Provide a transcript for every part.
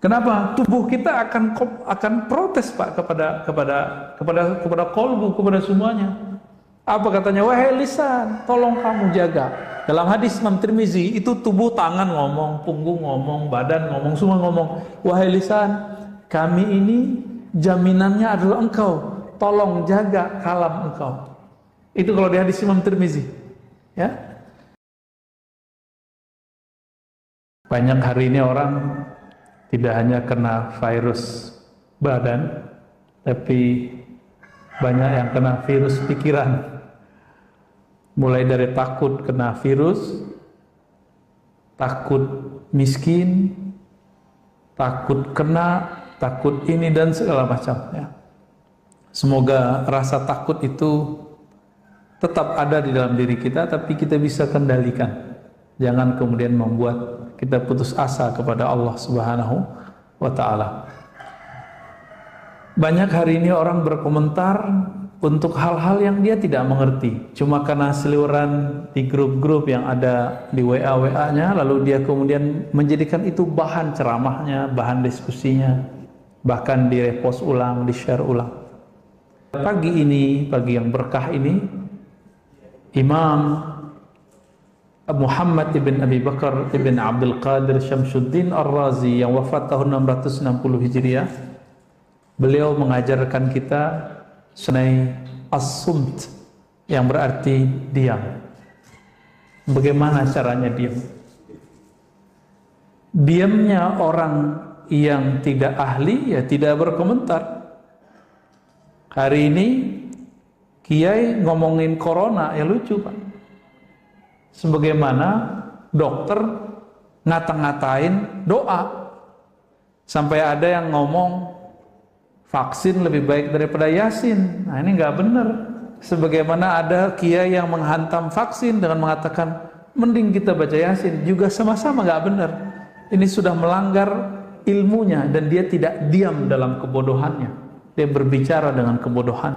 Kenapa? Tubuh kita akan protes Pak kepada kolbu, kepada semuanya. Apa katanya? Wahai lisan, tolong kamu jaga. Dalam hadis Imam Tirmizi itu tubuh, tangan ngomong, punggung ngomong, badan ngomong, semua ngomong. Wahai lisan, kami ini jaminannya adalah engkau. Tolong jaga kalam engkau. Itu kalau di hadis Imam Tirmizi. Ya. Banyak hari ini orang tidak hanya kena virus badan, tapi banyak yang kena virus pikiran. Mulai dari takut kena virus, takut miskin, takut kena, takut ini dan segala macam. Ya. Semoga rasa takut itu tetap ada di dalam diri kita, tapi kita bisa kendalikan. Jangan kemudian membuat kita putus asa kepada Allah Subhanahu wa ta'ala. Banyak hari ini orang berkomentar untuk hal-hal yang dia tidak mengerti, cuma karena seliweran di grup-grup yang ada di WA-nya, lalu dia kemudian menjadikan itu bahan ceramahnya, bahan diskusinya, bahkan di-repost ulang, di-share ulang. Pagi ini, pagi yang berkah ini, Imam Muhammad ibn Abi Bakar ibn Abdul Qadir Syamsuddin Ar-Razi yang wafat tahun 660 Hijriah, beliau mengajarkan kita senai as-sumt, yang berarti diam. Bagaimana caranya diam? Diamnya orang yang tidak ahli ya tidak berkomentar. Hari ini kiai ngomongin corona ya lucu Pak. Sebagaimana dokter ngata-ngatain doa. Sampai ada yang ngomong vaksin lebih baik daripada Yasin. Nah ini nggak benar. Sebagaimana ada kiai yang menghantam vaksin dengan mengatakan mending kita baca Yasin, juga sama-sama nggak benar. Ini sudah melanggar ilmunya dan dia tidak diam dalam kebodohannya. Dia berbicara dengan kebodohan.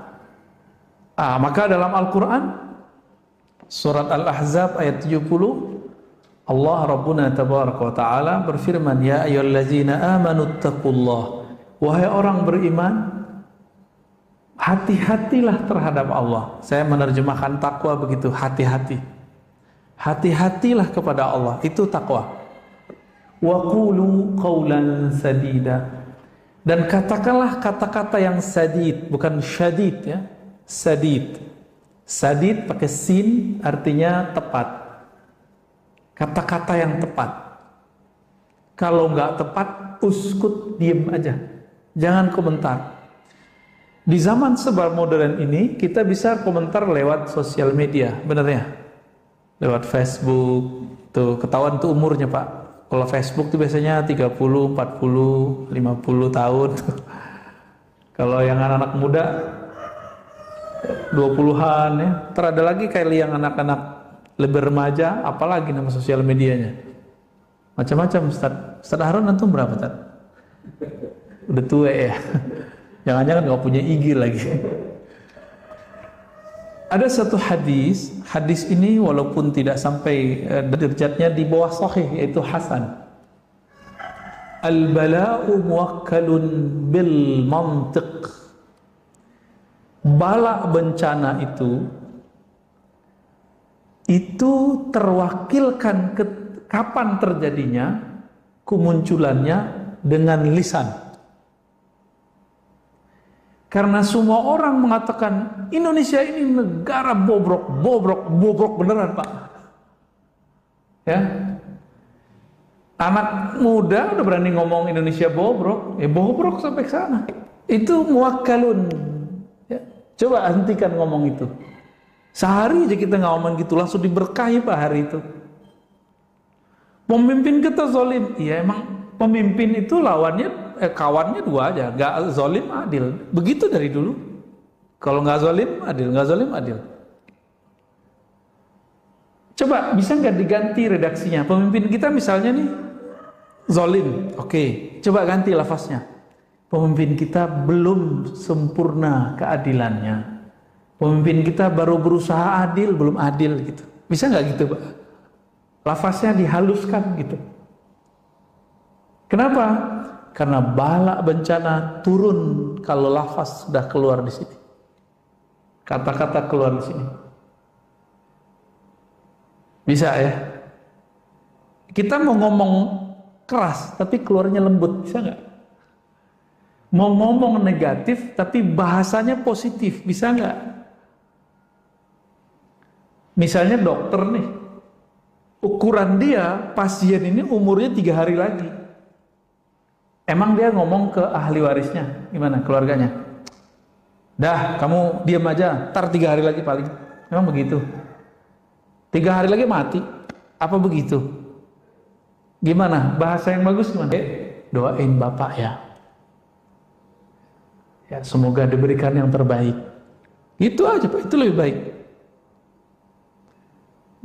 Maka dalam Al-Quran Surat Al-Ahzab ayat 70, Allah Rabbuna Tabaraka wa Ta'ala berfirman, Ya ayyuhallazina amanu taqullah. Wahai orang beriman, hati-hatilah terhadap Allah. Saya menerjemahkan takwa begitu, hati-hati. Hati-hatilah kepada Allah, itu takwa. Wa qulu qawlan sadida. Dan katakanlah kata-kata yang sadid, bukan syadid ya. Sadid. Sadid pakai sin artinya tepat. Kata-kata yang tepat. Kalau nggak tepat, uskut, diem aja. Jangan komentar. Di zaman serba modern ini, kita bisa komentar lewat sosial media, bener ya? Lewat Facebook, tuh ketahuan tuh umurnya Pak. Kalau Facebook tuh biasanya 30, 40, 50 tahun. Kalau yang anak-anak muda 20-an ya. Terada lagi kayak yang anak-anak lebih remaja, apalagi nama sosial medianya. Macam-macam Ustaz. Ustaz Harun antum berapa Ustaz? Udah tua ya. Jangan-jangan nggak punya IG lagi. Ada satu hadis ini walaupun tidak sampai derajatnya di bawah sahih, yaitu hasan. Al-bala'u muwakkalun bil mantiq. Bala bencana itu terwakilkan kapan terjadinya, kemunculannya dengan lisan. Karena semua orang mengatakan Indonesia ini negara bobrok beneran Pak. Ya, anak muda udah berani ngomong Indonesia bobrok, bobrok sampai ke sana. Itu muwakkalun. Ya, coba hentikan ngomong itu. Sehari aja kita nggak ngomong gitu, langsung diberkahi Pak hari itu. Pemimpin kita zalim, iya emang pemimpin itu lawannya kawannya dua aja, nggak zalim adil. Begitu dari dulu. Kalau nggak zalim adil, nggak zalim adil. Coba bisa nggak diganti redaksinya? Pemimpin kita misalnya nih zalim, oke. Coba ganti lafaznya. Pemimpin kita belum sempurna keadilannya. Pemimpin kita baru berusaha adil, belum adil gitu. Bisa nggak gitu Pak? Lafaznya dihaluskan gitu. Kenapa? Karena bala bencana turun kalau lafaz sudah keluar di sini. Kata-kata keluar di sini. Bisa ya? Kita mau ngomong keras tapi keluarnya lembut, bisa nggak? Mau ngomong negatif tapi bahasanya positif, bisa nggak? Misalnya dokter nih, ukuran dia pasien ini umurnya 3 hari lagi. Emang dia ngomong ke ahli warisnya, gimana keluarganya? Dah, kamu diam aja, ntar 3 hari lagi paling. Emang begitu? 3 hari lagi mati, apa begitu? Gimana? Bahasa yang bagus gimana? Doain bapak ya. Ya, semoga diberikan yang terbaik. Itu aja Pak, itu lebih baik.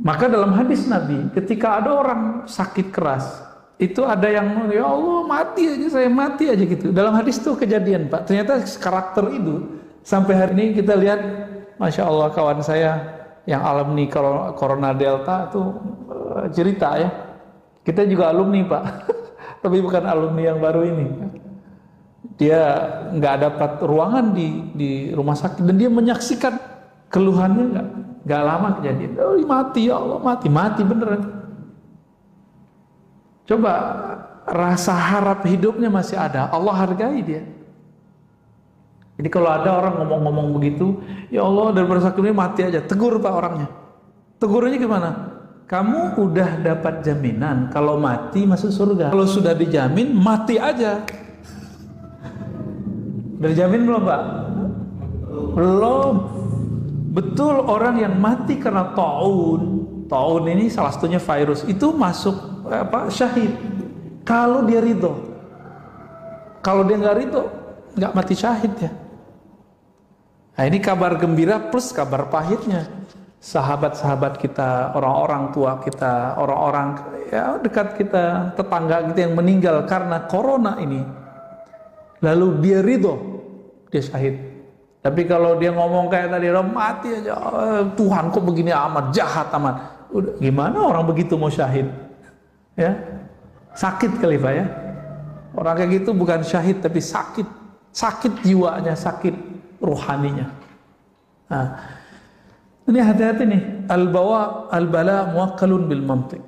Maka dalam hadis Nabi, ketika ada orang sakit keras, itu ada yang, ya Allah mati aja, saya mati aja gitu. Dalam hadis itu kejadian Pak. Ternyata karakter itu, sampai hari ini kita lihat, Masya Allah kawan saya yang alumni Corona Delta itu cerita ya. Kita juga alumni Pak, tapi bukan alumni yang baru ini. Dia nggak dapat ruangan di rumah sakit dan dia menyaksikan keluhannya nggak lama kejadian. Oh mati ya Allah, mati beneran. Coba rasa harap hidupnya masih ada, Allah hargai dia. Jadi kalau ada orang ngomong-ngomong begitu, ya Allah daripada sakit ini mati aja, tegur Pak orangnya. Tegurnya gimana? Kamu udah dapat jaminan kalau mati masuk surga. Kalau sudah dijamin mati aja. Udah dijamin belum Pak? Belum. Betul, orang yang mati karena taun ini salah satunya virus, itu masuk syahid. Kalau dia ridho. Kalau dia nggak ridho, nggak mati syahid ya. Nah ini kabar gembira plus kabar pahitnya. Sahabat-sahabat kita, orang-orang tua kita, orang-orang ya dekat kita, tetangga kita yang meninggal karena corona ini, lalu dia ridho, dia syahid. Tapi kalau dia ngomong kayak tadi, mati aja, Tuhan kok begini amat, jahat amat. Udah, gimana orang begitu mau syahid? Ya, sakit kali Pak ya. Orang kayak gitu bukan syahid tapi sakit jiwanya, sakit rohaninya. Nah, ini hati-hati nih, al-bala muwakkalun bil mantiq.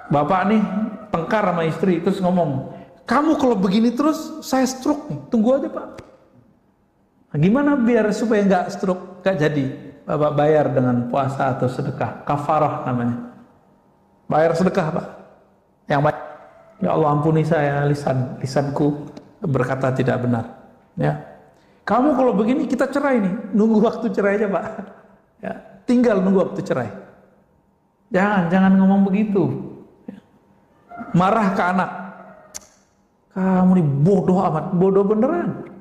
Bapak nih tengkar sama istri terus ngomong, kamu kalau begini terus saya stroke nih, tunggu aja Pak. Nah, gimana biar supaya nggak stroke, nggak jadi? Bapak bayar dengan puasa atau sedekah, kafarah namanya. Bayar sedekah Pak. Yang baik, ya Allah ampuni saya lisanku berkata tidak benar. Ya, kamu kalau begini kita cerai nih, nunggu waktu cerai aja Pak. Ya, tinggal nunggu waktu cerai. Jangan ngomong begitu. Marah ke anak, kamu nih bodoh amat, bodoh beneran.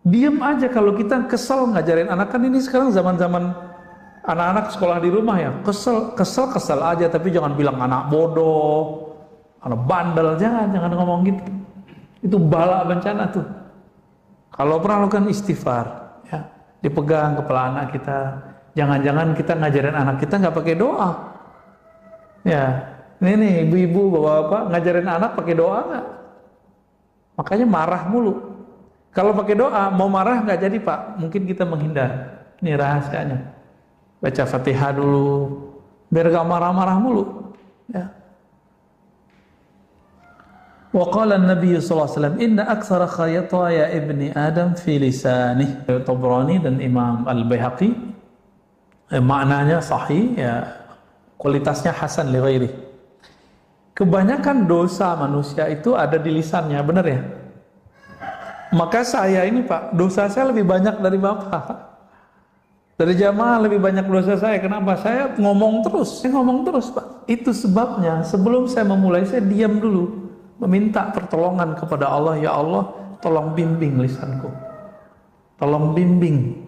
Diam aja kalau kita kesel ngajarin anak, kan ini sekarang zaman-zaman anak-anak sekolah di rumah ya, kesel aja, tapi jangan bilang anak bodoh, anak bandel, jangan ngomong gitu. Itu bala bencana tuh. Kalau pernah lakukan istighfar, ya, dipegang kepala anak kita. Jangan-jangan kita ngajarin anak kita nggak pakai doa. Ya, ini nih ibu-ibu, bapak-bapak ngajarin anak pakai doa nggak? Makanya marah mulu. Kalau pakai doa mau marah nggak jadi Pak. Mungkin kita menghindar. Ini rahasianya. Baca Fatihah dulu, biar gak marah-marah mulu. Ya. Wa qala an-nabiy sallallahu alaihi wasallam, inna aktsara khayataya ibni Adam fi lisanih. Tabrani dan Imam Al-Baihaqi. Maknanya sahih ya, kualitasnya hasan li ghairi. Kebanyakan dosa manusia itu ada di lisannya, benar ya? Maka saya ini Pak, dosa saya lebih banyak dari Bapak. Dari jamaah lebih banyak dosa saya. Kenapa? Saya ngomong terus Pak. Itu sebabnya sebelum saya memulai, saya diam dulu, meminta pertolongan kepada Allah. Ya Allah, tolong bimbing lisanku, tolong bimbing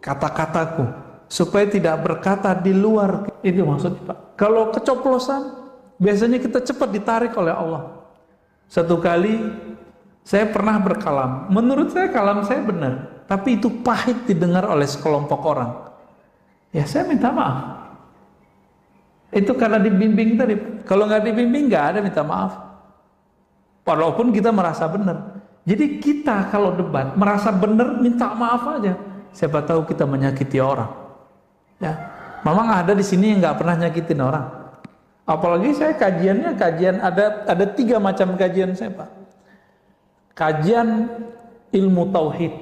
kata-kataku, supaya tidak berkata di luar. Itu maksudnya Pak. Kalau keceplosan, biasanya kita cepat ditarik oleh Allah. Satu kali saya pernah berkalam, menurut saya kalam saya benar, tapi itu pahit didengar oleh sekelompok orang. Ya saya minta maaf. Itu karena dibimbing tadi. Kalau nggak dibimbing nggak ada minta maaf. walaupun kita merasa benar. Jadi kita kalau debat merasa benar, minta maaf aja. Siapa tahu kita menyakiti orang. Ya, memang ada di sini yang nggak pernah nyakitin orang. Apalagi saya kajian ada 3 macam kajian saya, Pak. Kajian ilmu tauhid.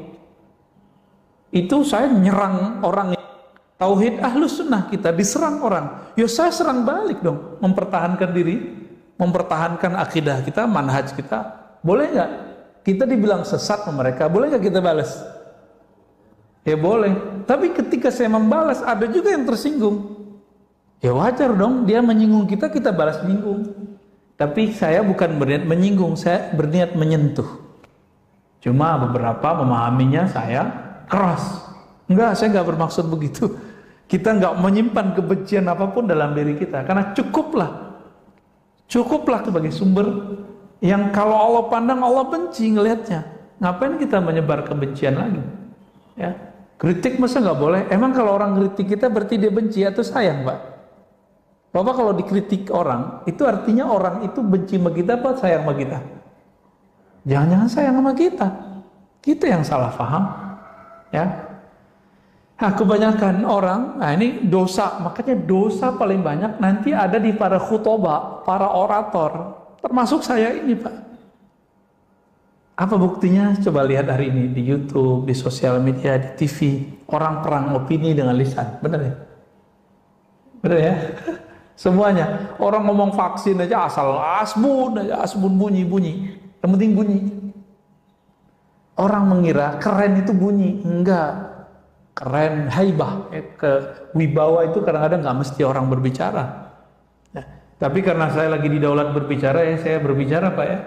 Itu saya nyerang orang tauhid ahlus sunnah, kita diserang orang. Ya saya serang balik dong, mempertahankan diri, mempertahankan akidah kita, manhaj kita. Boleh nggak? Kita dibilang sesat sama mereka, boleh nggak kita balas? Ya boleh. Tapi ketika saya membalas, ada juga yang tersinggung. Ya wajar dong, dia menyinggung kita, kita balas menyinggung. Tapi saya bukan berniat menyinggung, saya berniat menyentuh. Cuma beberapa memahaminya saya keras. Enggak, saya nggak bermaksud begitu. Kita nggak menyimpan kebencian apapun dalam diri kita, karena cukuplah sebagai sumber yang kalau Allah pandang Allah benci ngelihatnya. Ngapain kita menyebar kebencian lagi? Ya, kritik masa nggak boleh? Emang kalau orang kritik kita berarti dia benci atau sayang, Pak? Bapak kalau dikritik orang, itu artinya orang itu benci sama kita apa sayang sama kita? Jangan-jangan sayang sama kita. Kita yang salah paham. Ya. Nah, kebanyakan orang, nah ini dosa, makanya dosa paling banyak nanti ada di para khutbah, para orator. Termasuk saya ini, Pak. Apa buktinya? Coba lihat hari ini di YouTube, di sosial media, di TV. Orang perang opini dengan lisan. Benar ya? Benar ya? Semuanya. Orang ngomong vaksin aja asal asbun bunyi. Yang penting bunyi. Orang mengira keren itu bunyi. Enggak. Keren, haibah. Wibawa itu kadang-kadang nggak mesti orang berbicara. Tapi karena saya lagi di daulat berbicara, ya saya berbicara, Pak ya.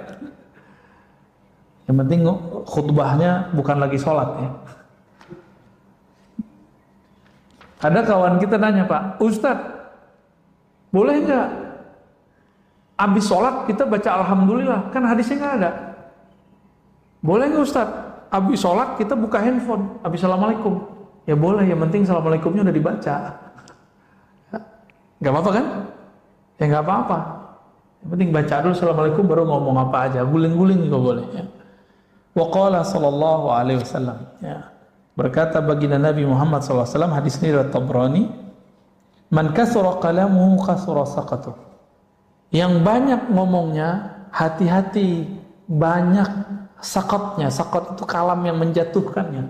Yang penting khutbahnya bukan lagi sholat ya. Ada kawan kita nanya, Pak, Ustadz, boleh nggak abis sholat kita baca alhamdulillah? Kan hadisnya nggak ada. Boleh nggak Ustadz, abis sholat kita buka handphone, abis assalamualaikum? Ya boleh, yang penting assalamualaikumnya udah dibaca. Nggak apa-apa kan? Ya nggak apa-apa. Yang penting baca dulu assalamualaikum baru ngomong apa aja. Guling-guling juga boleh. Ya. Wa qala sallallahu alaihi wasallam. Ya. Berkata baginda Nabi Muhammad SAW, hadis ini riwayat Tabrani, man kasura kalamuhu kasura saqatuh. Yang banyak ngomongnya, hati-hati, banyak sakatnya. Sakat itu kalam yang menjatuhkannya.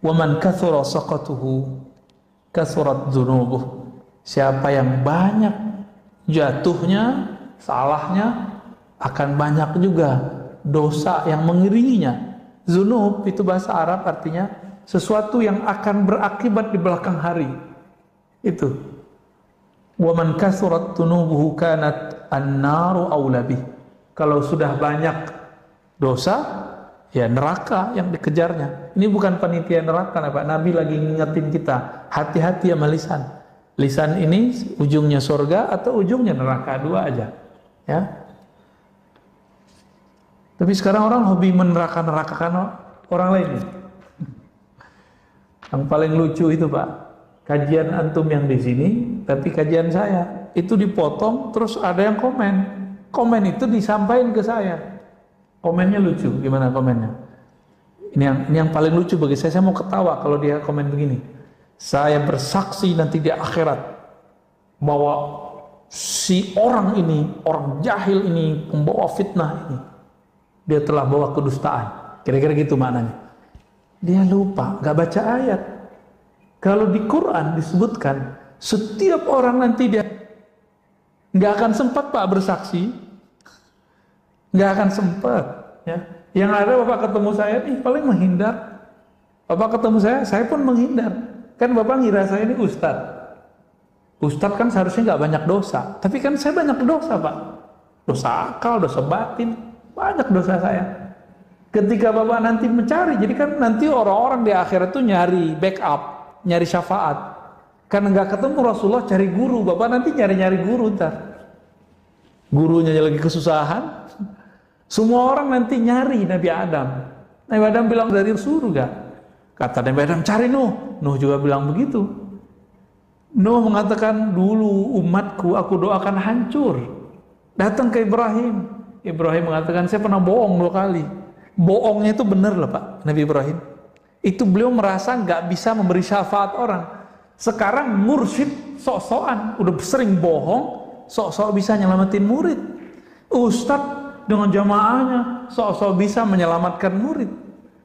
Wa man kasura saqatuhu kasurat dzunubuh. Siapa yang banyak jatuhnya, salahnya, akan banyak juga dosa yang mengiringinya. Zunub itu bahasa Arab artinya sesuatu yang akan berakibat di belakang hari. Itu. Wa man kasurat dzunubuhu kanat an-naru aula bih. Kalau sudah banyak dosa, ya neraka yang dikejarnya. Ini bukan panitia neraka, Pak. Nabi lagi ngingetin kita, hati-hati sama lisan. Lisan ini ujungnya surga atau ujungnya neraka, dua aja. Ya. Tapi sekarang orang hobi meneraka-nerakakan orang lain. Yang paling lucu itu, Pak, kajian antum yang di sini, tapi kajian saya itu dipotong, terus ada yang komen. Komen itu disampaikan ke saya. Komennya lucu, gimana komennya? Ini yang paling lucu bagi saya mau ketawa kalau dia komen begini. Saya bersaksi nanti di akhirat bahwa si orang ini, orang jahil ini, pembawa fitnah ini, dia telah bawa kedustaan. Kira-kira gitu maknanya. Dia lupa, gak baca ayat. Kalau di Quran disebutkan, setiap orang nanti dia gak akan sempat, Pak, bersaksi. Gak akan sempat. Ya. Yang ada Bapak ketemu saya nih paling menghindar. Bapak ketemu saya pun menghindar. Kan Bapak ngira saya ini ustadz. Ustadz kan seharusnya gak banyak dosa. Tapi kan saya banyak dosa, Pak. Dosa akal, dosa batin. Banyak dosa saya. Ketika Bapak nanti mencari, jadi kan nanti orang-orang di akhirat itu nyari backup, nyari syafaat. Karena nggak ketemu Rasulullah, cari guru. Bapak nanti nyari-nyari guru ntar. Gurunya lagi kesusahan. Semua orang nanti nyari Nabi Adam. Nabi Adam bilang dari surga. Kata Nabi Adam, cari Nuh. Nuh juga bilang begitu. Nuh mengatakan, dulu umatku aku doakan hancur. Datang ke Ibrahim. Ibrahim mengatakan, saya pernah bohong 2 kali. Bohongnya itu benar loh Pak, Nabi Ibrahim. Itu beliau merasa nggak bisa memberi syafaat orang. Sekarang mursyid sok-sokan, udah sering bohong, sok-sok bisa nyelamatin murid. Ustadz dengan jamaahnya sok-sok bisa menyelamatkan murid.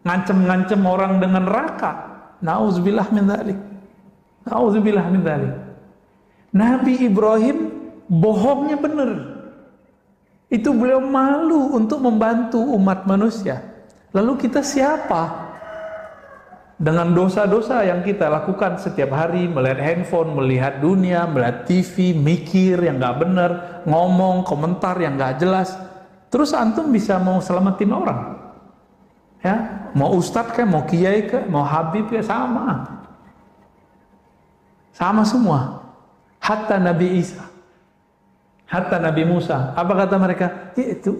Ngancem-ngancem orang dengan neraka. Nauzubillah min dzalik. Nauzubillah min dzalik. Nabi Ibrahim bohongnya benar. Itu beliau malu untuk membantu umat manusia. Lalu kita siapa? Dengan dosa-dosa yang kita lakukan setiap hari, melihat handphone, melihat dunia, melihat TV, mikir yang gak benar, ngomong, komentar yang gak jelas. Terus antum bisa mau selamatin orang? Ya, mau ustadz kayak, mau kiai kayak, mau habib kayak, sama. Sama semua. Hatta Nabi Isa, hatta Nabi Musa, apa kata mereka? Itu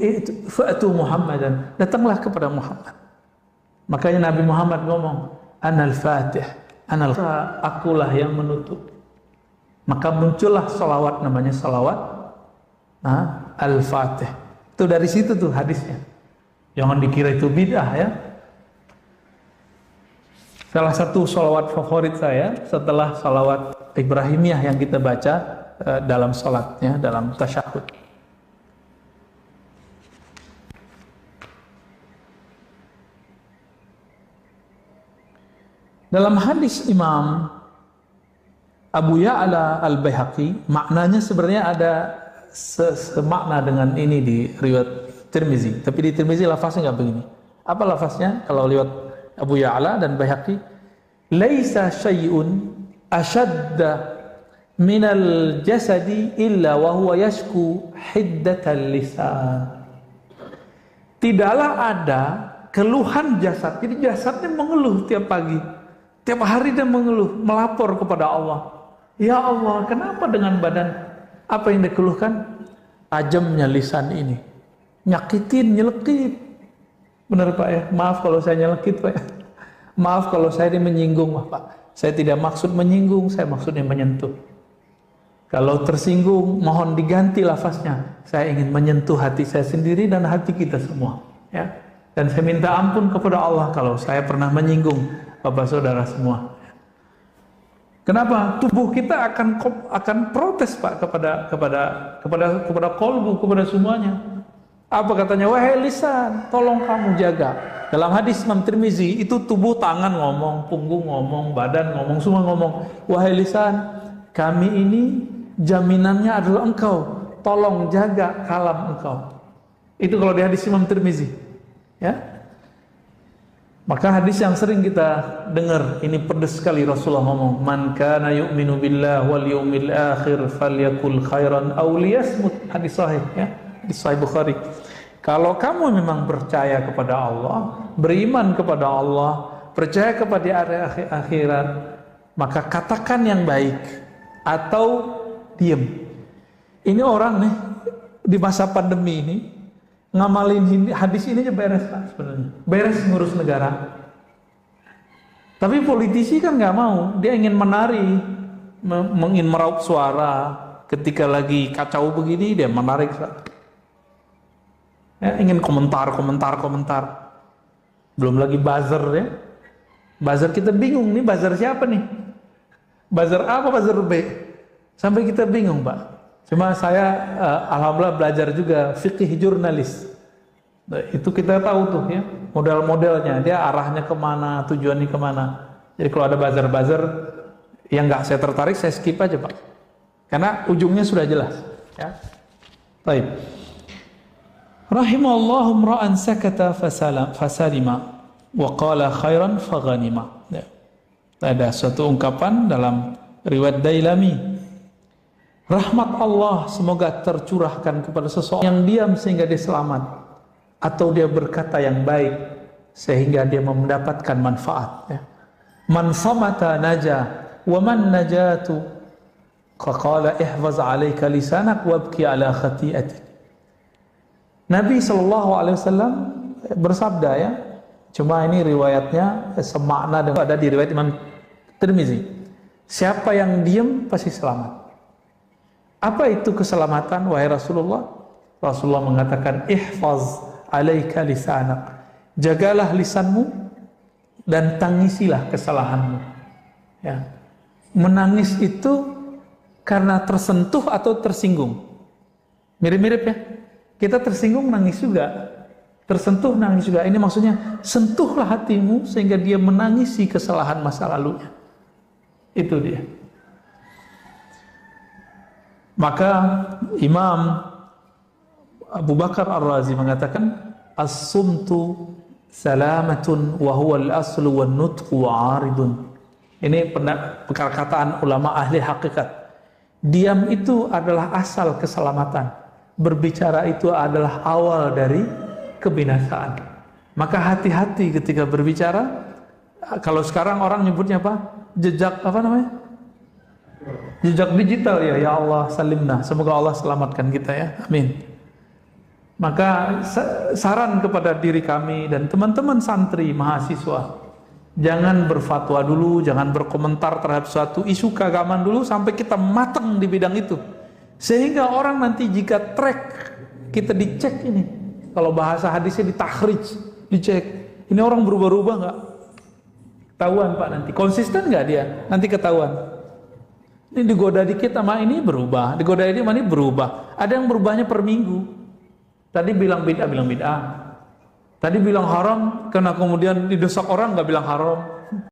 fa'tu Muhammadan, datanglah kepada Muhammad. Makanya Nabi Muhammad ngomong, Anal Fatih, akulah yang menutup. Maka muncullah salawat, namanya salawat Al-Fatih. Itu dari situ tuh hadisnya. Jangan dikira itu bid'ah ya. Salah satu salawat favorit saya setelah salawat Ibrahimiyah yang kita baca dalam salatnya, dalam tasyahud. Dalam hadis Imam Abu Ya'la Al-Baihaqi, maknanya sebenarnya ada semakna dengan ini di riwayat Tirmizi, tapi di Tirmizi lafaznya nggak begini. Apa lafaznya? Kalau riwayat Abu Ya'la dan Baihaqi, laisa syai'un ashadda minal jasadi illa wa huwa yashku hiddatal lisan. Tidaklah ada keluhan jasad. Jadi jasadnya mengeluh tiap pagi, tiap hari dia mengeluh, melapor kepada Allah. Ya Allah, kenapa dengan badan? Apa yang dikeluhkan? Tajamnya lisan ini, nyakitin, nyelekit. Benar Pak ya? Maaf kalau saya nyelekit Pak ya. Maaf kalau saya menyinggung Pak. Saya tidak maksud menyinggung, saya maksudnya menyentuh. Kalau tersinggung, mohon diganti lafaznya. Saya ingin menyentuh hati saya sendiri dan hati kita semua. Ya. Dan saya minta ampun kepada Allah kalau saya pernah menyinggung Bapak Saudara semua. Kenapa? Tubuh kita akan protes Pak kepada kolbu, kepada semuanya. Apa katanya? Wahai lisan, tolong kamu jaga. Dalam hadis Imam Tirmizi itu tubuh, tangan ngomong, punggung ngomong, badan ngomong, semua ngomong. Wahai lisan, kami ini jaminannya adalah engkau. Tolong jaga kalam engkau. Itu kalau di hadis Imam Tirmizi. Ya. Maka hadis yang sering kita dengar, ini pedes sekali Rasulullah ngomong, man kana yu'minu billah wal yawmil akhir falyakul khairan aw liyasmut. Hadis sahih ya, hadis sahih Bukhari. Kalau kamu memang percaya kepada Allah, beriman kepada Allah, percaya kepada hari akhirat, maka katakan yang baik atau diam. Ini orang nih di masa pandemi ini ngamalin hadis ini aja beres Pak sebenarnya. Beres ngurus negara. Tapi politisi kan nggak mau, dia ingin menari, ingin meraup suara. Ketika lagi kacau begini dia menarik. Ya, ingin komentar. Belum lagi buzzer ya. Buzzer kita bingung nih, buzzer siapa nih? Buzzer A apa buzzer B? Sampai kita bingung Pak. Cuma saya alhamdulillah belajar juga fikih jurnalis. Nah, itu kita tahu tuh ya model-modelnya, dia arahnya kemana, tujuannya kemana. Jadi kalau ada buzzer-buzzer yang nggak saya tertarik, saya skip aja Pak. Karena ujungnya sudah jelas. Ya. Baik. Rahimallahu imra'an sakata fasalima wa qala khairan faghanima. Ya. Ada suatu ungkapan dalam riwayat Dailami. Rahmat Allah semoga tercurahkan kepada seseorang yang diam sehingga dia selamat, atau dia berkata yang baik sehingga dia mendapatkan manfaat. Ya. Man samata naja wa man najatu qala ihfaz alayka lisanak wabki ala khati'atik. Nabi SAW bersabda ya, cuma ini riwayatnya semakna dengan ada di riwayat Imam Tirmizi. Siapa yang diam pasti selamat. Apa itu keselamatan wahai Rasulullah? Rasulullah mengatakan, ihfaz alaika lisanak, jagalah lisanmu dan tangisilah kesalahanmu. Ya. Menangis itu karena tersentuh atau tersinggung. Mirip-mirip ya. Kita tersinggung nangis juga, tersentuh nangis juga. Ini maksudnya sentuhlah hatimu sehingga dia menangisi kesalahan masa lalunya. Itu dia. Maka Imam Abu Bakar Ar-Razi mengatakan, as-sumtu salamatun wa huwa al-aslu wan nutqu 'aridun. Ini perkataan ulama ahli hakikat. Diam itu adalah asal keselamatan. Berbicara itu adalah awal dari kebinasaan. Maka hati-hati ketika berbicara. Kalau sekarang orang nyebutnya apa? Jejak apa namanya? Jejak digital ya. Ya Allah salimna. Semoga Allah selamatkan kita ya. Amin. Maka saran kepada diri kami dan teman-teman santri mahasiswa, jangan berfatwa dulu, jangan berkomentar terhadap suatu isu keagamaan dulu sampai kita matang di bidang itu. Sehingga orang nanti jika track kita dicek ini, kalau bahasa hadisnya ditakhrij, dicek. Ini orang berubah-ubah nggak? Ketahuan Pak nanti. Konsisten nggak dia? Nanti ketahuan. Ini digoda dikit sama ini berubah, digoda ini sama ini berubah. Ada yang berubahnya per minggu. Tadi bilang bid'ah, bilang bid'ah. Tadi bilang haram, karena kemudian didesak orang nggak bilang haram.